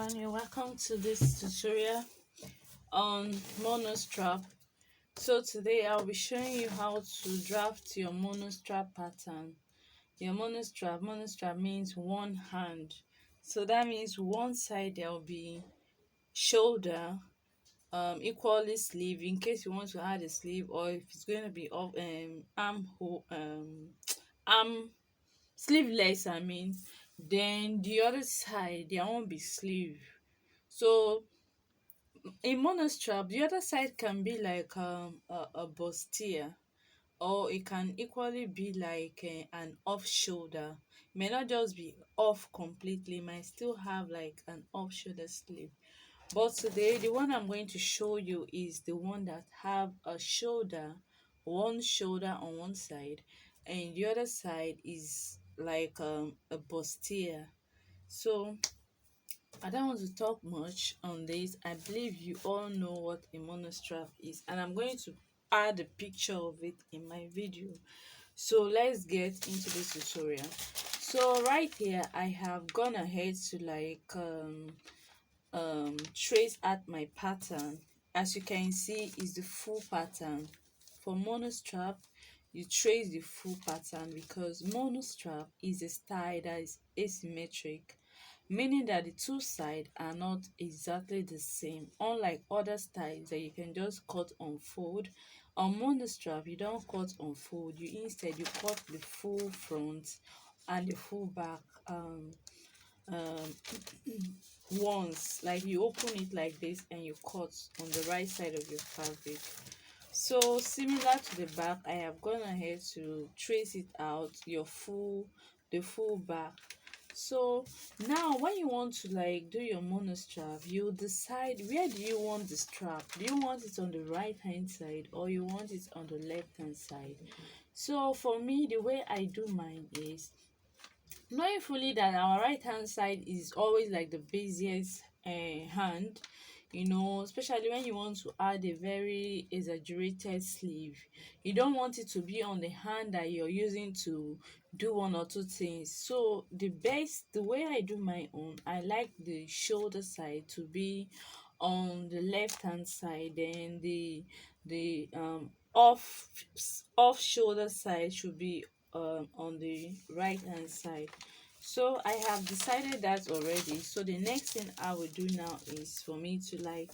everyone, you're welcome to this tutorial on MONOSTRAP. So today I'll be showing you how to draft your MONOSTRAP pattern. Your monostrap means one hand. So that means one side there will be shoulder, equally sleeve in case you want to add a sleeve, or if it's going to be of arm sleeveless. Then the other side there won't be sleeve. So in monostrap, the other side can be like a bustier, or it can equally be like an off shoulder. It may not just be off completely, it might still have like an off shoulder sleeve. But today, the one I'm going to show you is the one that have a shoulder, one shoulder on one side, and the other side is like a bustier. So I don't want to talk much on this. I believe you all know what a monostrap is, and I'm going to add a picture of it in my video. So let's get into this tutorial. So right here I have gone ahead to trace out my pattern. As you can see, is the full pattern. For monostrap, you trace the full pattern because monostrap is a style that is asymmetric, meaning that the two sides are not exactly the same, unlike other styles that you can just cut on fold. On monostrap, you don't cut on fold, you instead you cut the full front and the full back um once, like you open it like this and you cut on the right side of your fabric. So similar to the back, I have gone ahead to trace it out, the full back. So now when you want to like do your monostrap, you decide where do you want the strap. Do you want it on the right hand side or you want it on the left hand side? So for me, the way I do mine is knowing fully that our right hand side is always like the busiest hand, especially when you want to add a very exaggerated sleeve. You don't want it to be on the hand that you're using to do one or two things. So the way I do my own, I like the shoulder side to be on the left hand side, then the off shoulder side should be on the right hand side. So I have decided that already. So the next thing I will do now is for me to like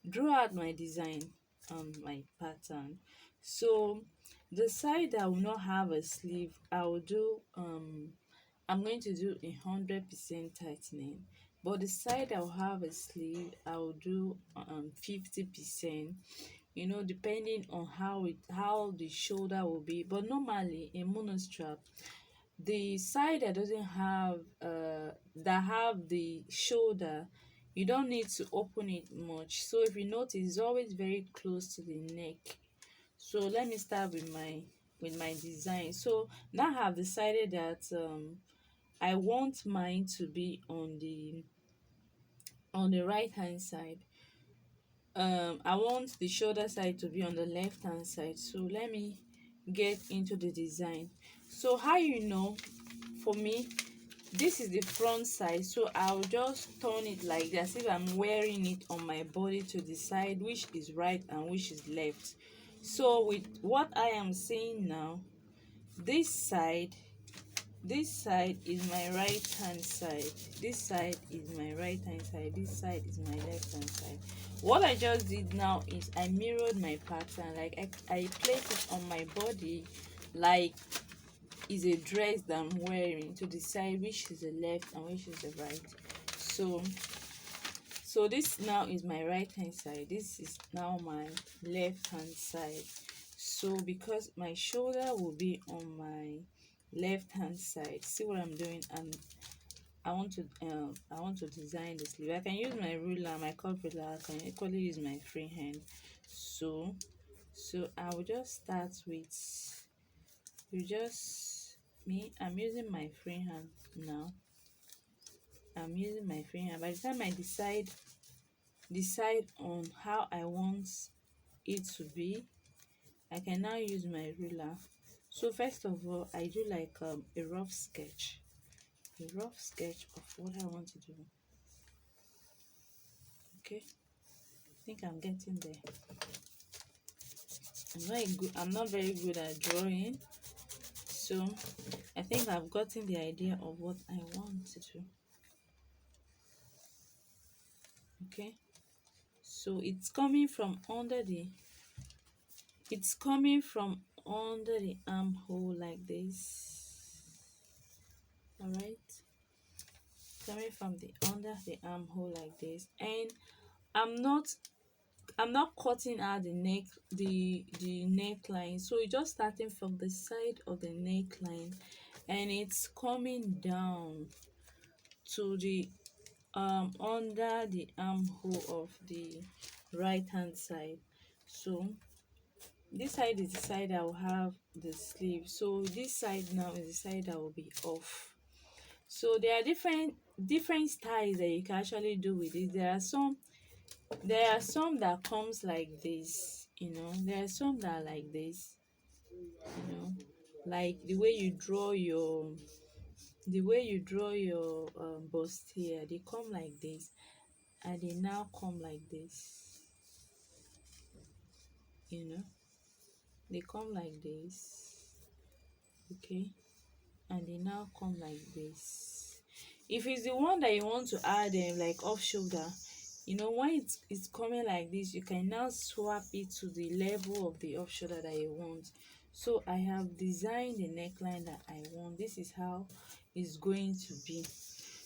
draw out my design on my pattern. So the side that will not have a sleeve, I'm going to do 100% tightening, but the side that will have a sleeve, I will do 50%, depending on how the shoulder will be. But normally in monostrap, the side that doesn't have that have the shoulder, you don't need to open it much. So if you notice, it's always very close to the neck. So let me start with my design. So now I have decided that I want mine to be on the right hand side. I want the shoulder side to be on the left hand side. So let me get into the design. So how for me, this is the front side, so I'll just turn it like that, as if I'm wearing it on my body to decide which is right and which is left. So with what I am saying now, this side is my right hand side, this side is my right hand side, this side is my left hand side. What I just did now is I mirrored my pattern, like I placed it on my body like is a dress that I'm wearing to decide which is the left and which is the right. So this now is my right hand side, this is now my left hand side. So because my shoulder will be on my left hand side, see what I'm doing, and I want to design the sleeve. I can use my ruler, my curve ruler. I can equally use my free hand. So I will just start with, I'm using my free hand now. I'm using my free hand. By the time I decide on how I want it to be, I can now use my ruler. So first of all, I do like a rough sketch of what I want to do. Okay, I think I'm getting there. I'm not very good at drawing, so I think I've gotten the idea of what I want to do. Okay, so it's coming from under the armhole like this. All right, coming from the under the armhole like this, and I'm not cutting out the neckline, so it's just starting from the side of the neckline and it's coming down to the under the armhole of the right hand side. So this side is the side I will have the sleeve, so this side now is the side that will be off. So there are different styles that you can actually do with it. There are some that comes like this, there are some that are like this, like the way you draw your bust here, they come like this and they now come like this, they come like this, okay, and they now come like this. If it's the one that you want to add them like off shoulder, when it's coming like this, you can now swap it to the level of the off shoulder that you want. So I have designed the neckline that I want. This is how it's going to be.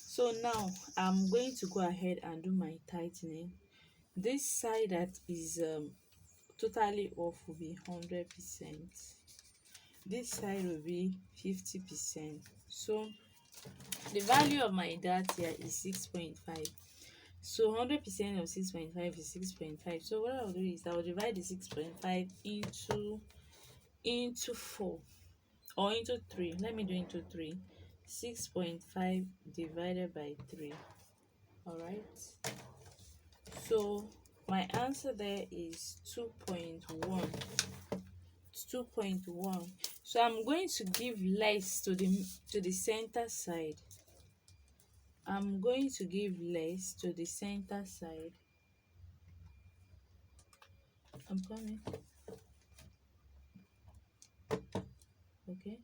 So now I'm going to go ahead and do my tightening. This side that is totally off will be 100%. This side will be 50%. So the value of my dart here is 6.5. So 100% of 6.5 is 6.5. So what I'll do is I'll divide the 6.5 into 4 or into 3. Let me do into 3. 6.5 divided by 3. All right. So my answer there is 2.1. It's 2.1. So I'm going to give less to the center side. I'm going to give less to the center side. I'm coming. Okay.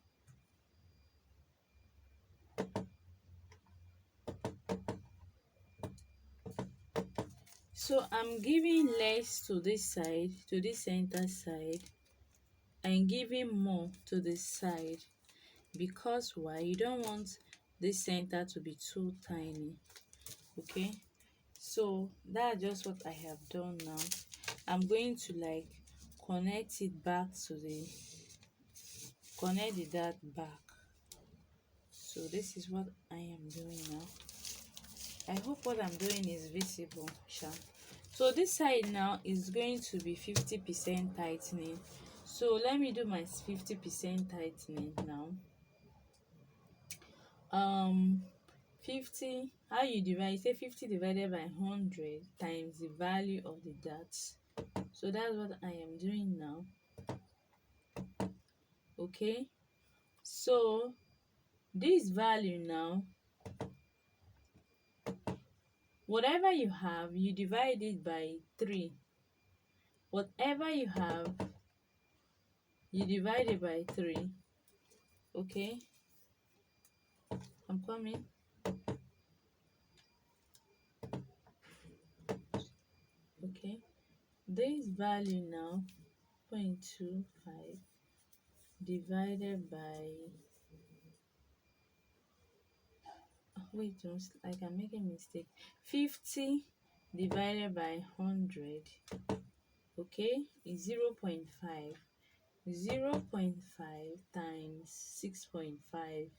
So I'm giving less to this side, to this center side, and giving more to this side, because why? You don't want this center to be too tiny. Okay, so that's just what I have done now. I'm going to connect it back to connect the dart back. So this is what I am doing now. I hope what I'm doing is visible, Sha. So this side now is going to be 50% tightening. So let me do my 50% tightening now. 50, how you divide? You say 50 divided by 100 times the value of the darts. So that's what I am doing now. Okay, so this value now, whatever you have, you divide it by 3. Whatever you have, you divide it by 3. Okay, I'm coming. Okay, this value now 0.25 divided by, wait, just like I'm making a mistake, 50 divided by 100, okay, is 0.5. 0.5 times 6.5.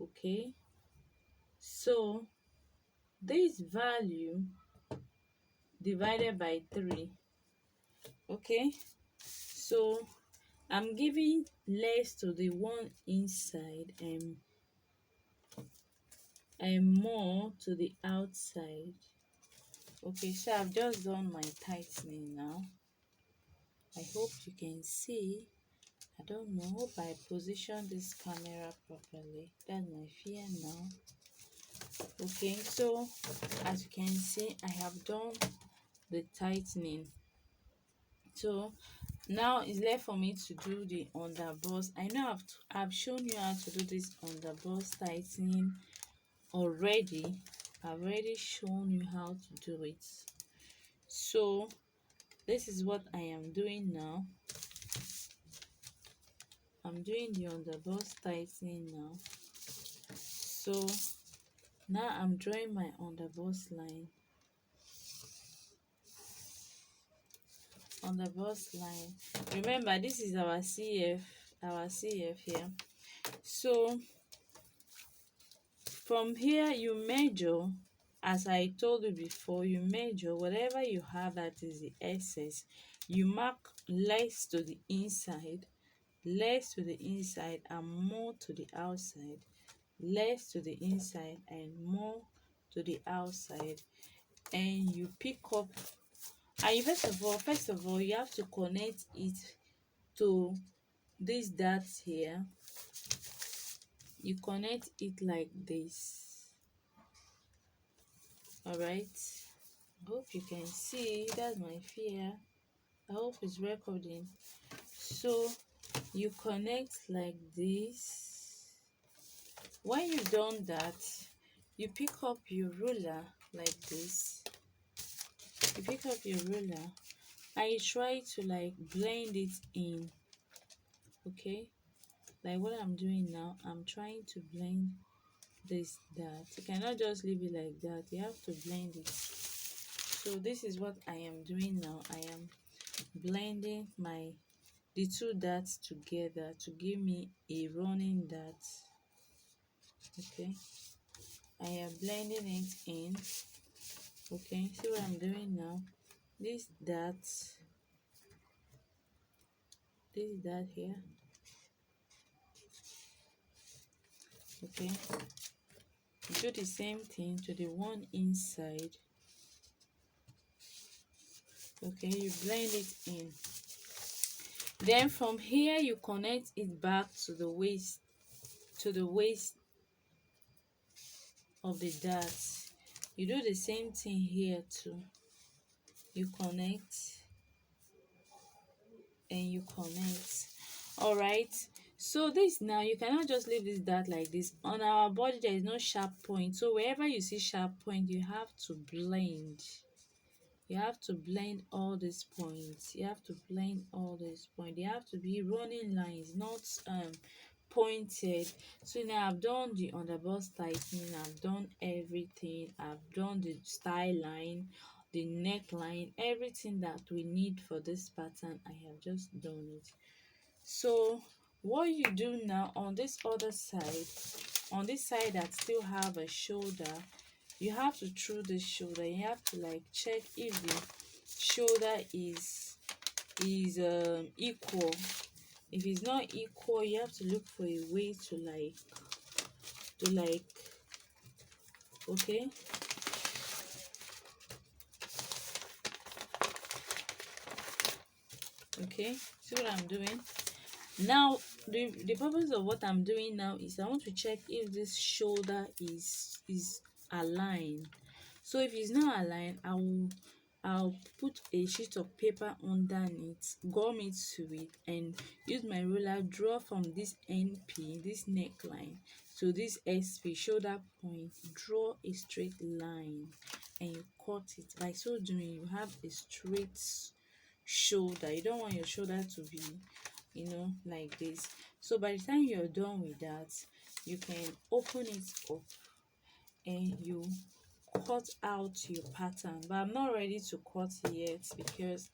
Okay, so this value divided by 3. Okay, so I'm giving less to the one inside and more to the outside. Okay, so I've just done my tightening now. I hope you can see. I don't know, hope I position this camera properly. That's my fear now. Okay, so as you can see, I have done the tightening. So now it's left for me to do the underbust. I know I've shown you how to do this underbust tightening already. I've already shown you how to do it. So this is what I am doing now. I'm doing the underbust tightening now. So now I'm drawing my underbust line. Underbust line. Remember, this is our CF here. So from here you measure, as I told you before, you measure whatever you have that is the excess. You mark less to the inside, less to the inside and more to the outside, less to the inside and more to the outside, and you pick up. And first of all you have to connect it to this dart here. You connect it like this. All right, I hope you can see. That's my fear. I hope it's recording. So you connect like this. When you've done that, you pick up your ruler like this. You pick up your ruler and you try to like blend it in. Okay, like what I'm doing now, I'm trying to blend that. You cannot just leave it like that, you have to blend it. So this is what I am doing now. I am blending the two dots together to give me a running dart. Okay, I am blending it in. Okay, see what I'm doing now. This dot here. Okay, do the same thing to the one inside. Okay, you blend it in. Then from here you connect it back to the waist of the dart. You do the same thing here too. You connect and you connect. All right, so this now, you cannot just leave this dart like this. On our body there is no sharp point, so wherever you see sharp point you have to blend. You have to blend all these points. You have to blend all these points. They have to be running lines, not pointed. So now I've done the underbust tightening, I've done everything, I've done the style line, the neckline, everything that we need for this pattern. I have just done it. So what you do now on this other side, on this side that still have a shoulder, you have to through the shoulder. You have to like check if the shoulder is equal. If it's not equal, you have to look for a way to okay, see what I'm doing now. The purpose of what I'm doing now is I want to check if this shoulder is aligned. So if it's not aligned, I'll put a sheet of paper underneath, gum it to it, and use my ruler, draw from this NP, this neckline, to this SP shoulder point, draw a straight line, and you cut it. By so doing, you have a straight shoulder. You don't want your shoulder to be, like this. So by the time you're done with that, you can open it up and you cut out your pattern. But I'm not ready to cut yet because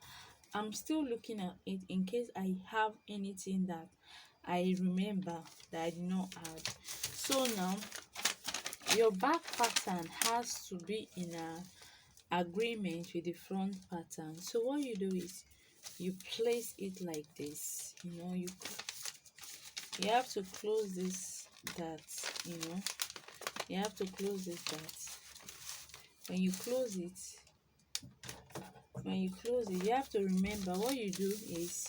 I'm still looking at it in case I have anything that I remember that I did not add. So now your back pattern has to be in agreement with the front pattern. So what you do is you place it like this. You have to close this dart. You have to close this dart. When you close it, you have to remember what you do is,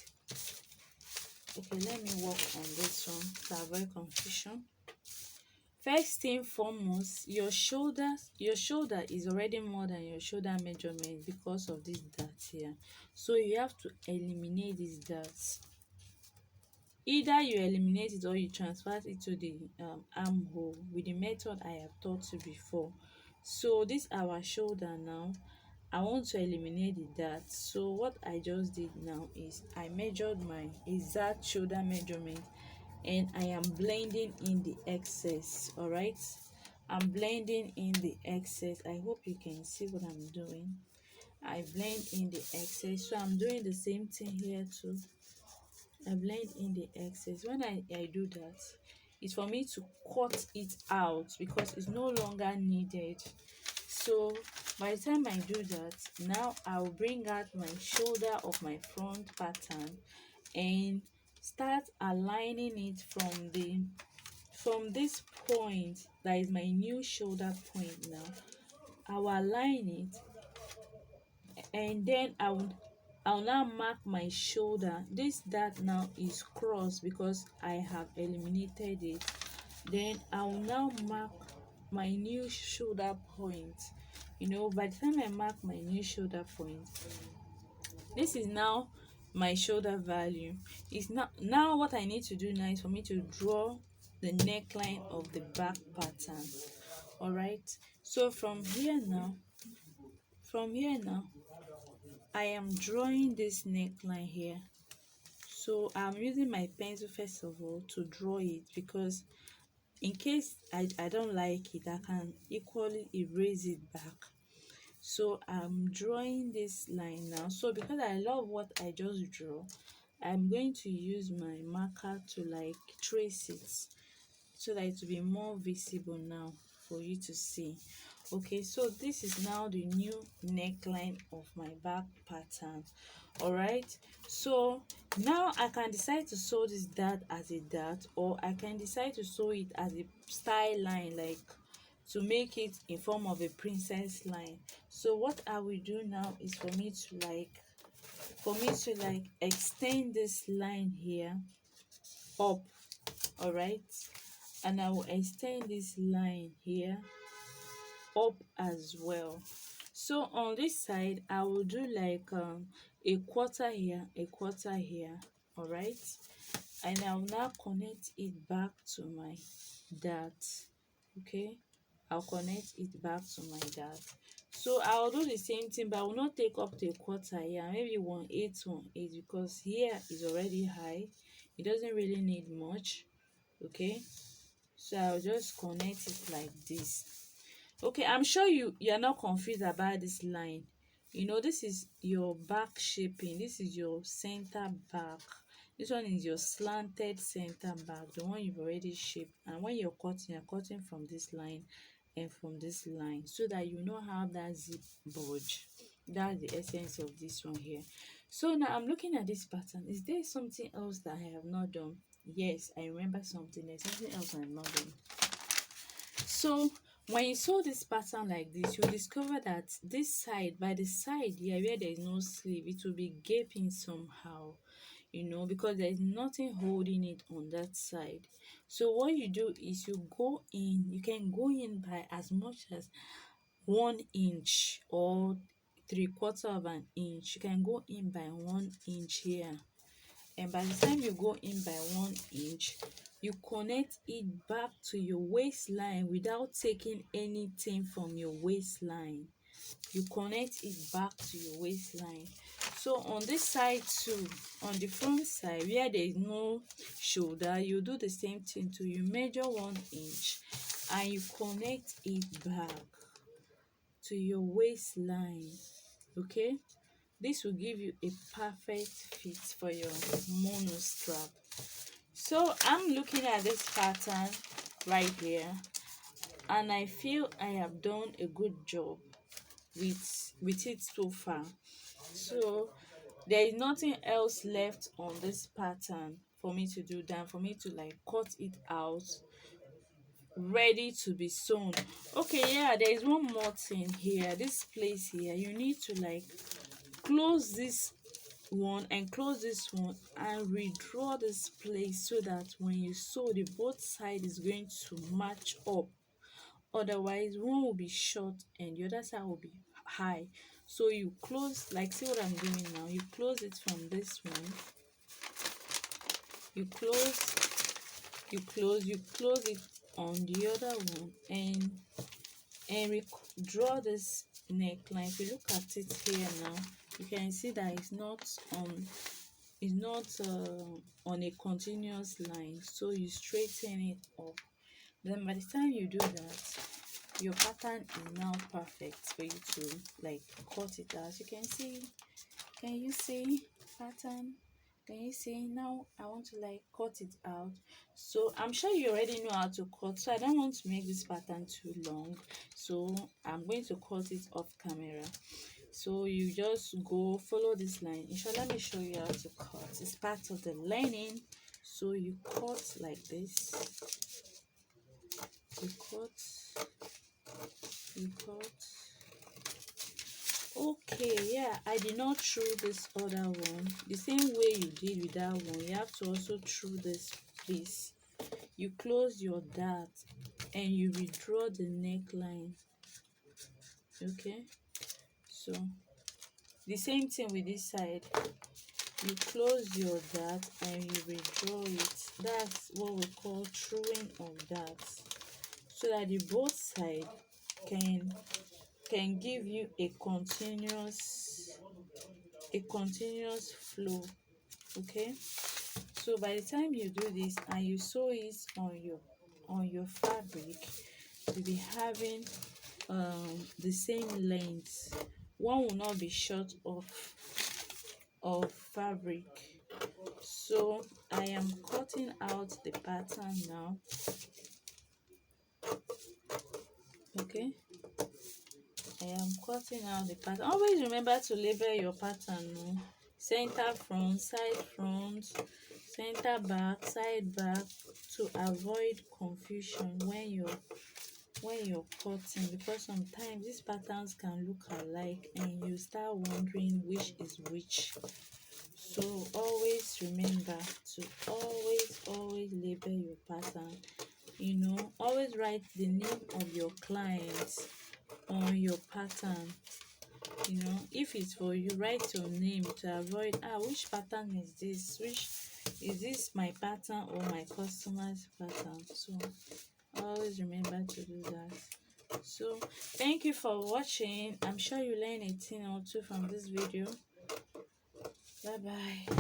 okay, let me work on this one to avoid confusion. First thing foremost, your shoulder is already more than your shoulder measurement because of this dart here. So you have to eliminate this dart. Either you eliminate it or you transfer it to the armhole with the method I have taught you before. So this our shoulder now. I want to eliminate the dart. So what I just did now is I measured my exact shoulder measurement and I am blending in the excess. All right, I'm blending in the excess. I hope you can see what I'm doing. I blend in the excess. So I'm doing the same thing here too. I blend in the excess. When I do that, it's for me to cut it out because it's no longer needed. So by the time I do that, now I'll bring out my shoulder of my front pattern and start aligning it from this point that is my new shoulder point. Now I'll align it and then I'll now mark my shoulder. This dart now is crossed because I have eliminated it. Then I'll now mark my new shoulder point. You know, by the time I mark my new shoulder point, this is now my shoulder value. It's now what I need to do now is for me to draw the neckline of the back pattern. All right, so from here now I am drawing this neckline here. So I'm using my pencil first of all to draw it, because in case I don't like it, I can equally erase it back. So I'm drawing this line now. So because I love what I just drew, I'm going to use my marker to like trace it so that it will be more visible now for you to see. Okay, so this is now the new neckline of my back pattern. All right, so now I can decide to sew this dart as a dart, or I can decide to sew it as a style line, like to make it in form of a princess line. So what I will do now is for me to like extend this line here up. All right, and I will extend this line here up as well. So on this side I will do like a quarter here, a quarter here. All right, and I'll now connect it back to my dart. Okay, I'll connect it back to my dart. So I'll do the same thing, but I will not take up to a quarter here, maybe 1/8 because here is already high. It doesn't really need much. Okay, so I'll just connect it like this. Okay, I'm sure you're not confused about this line. You know, this is your back shaping, this is your center back, this one is your slanted center back, the one you've already shaped. And when you're cutting from this line and from this line, so that you know how that zip bulge. That's the essence of this one here. So now I'm looking at this pattern. Is there something else that I have not done? Yes, I remember something. There's something else I'm not done. So when you sew this pattern like this, you'll discover that this side, by the side here where there is no sleeve, it will be gaping somehow, you know, because there is nothing holding it on that side. So what you do is you can go in by as much as 1 inch or 3/4 of an inch. You can go in by 1 inch here, and by the time you go in by 1 inch, you connect it back to your waistline without taking anything from your waistline. You connect it back to your waistline. So on this side too, on the front side where there is no shoulder, you do the same thing too. You measure 1 inch and you connect it back to your waistline. Okay, this will give you a perfect fit for your mono strap. So I'm looking at this pattern right here, and I feel I have done a good job with it so far. So there is nothing else left on this pattern for me to do than for me to like cut it out, ready to be sewn. Okay, yeah, there is one more thing here. This place here, you need to like close this one and close this one and redraw this place so that when you sew, the both side is going to match up. Otherwise one will be short and the other side will be high. So you close, like, see what I'm doing now, you close it from this one, you close it on the other one, and draw this neckline. If you look at it here now, you can see that it's not on a continuous line, so you straighten it up. Then by the time you do that, your pattern is now perfect for you to like cut it out. You can see, can you see pattern? Can you see? Now I want to like cut it out. So I'm sure you already know how to cut, so I don't want to make this pattern too long, so I'm going to cut it off camera. So you just go follow this line. Let me show you how to cut. It's part of the learning. So you cut like this, you cut, you cut. Okay, yeah, I did not throw this other one the same way you did with that one. You have to also throw this piece. You close your dart and you redraw the neckline. Okay, so the same thing with this side. You close your dart and you redraw it. That's what we call throwing of darts, so that the both side can give you a continuous flow. Okay, so by the time you do this and you sew it on your fabric, you'll be having the same length. One will not be short of fabric. So I am cutting out the pattern now. Okay, I am cutting out the pattern. Always remember to label your pattern. No? Center front, side front, center back, side back, to avoid confusion when you're cutting, because sometimes these patterns can look alike and you start wondering which is which. So always remember to always label your pattern. Always write the name of your clients on your pattern. If it's for you, write your name to avoid which pattern is this, which is this, my pattern or my customer's pattern. So always remember to do that. So thank you for watching. I'm sure you learned a thing or two from this video. Bye bye.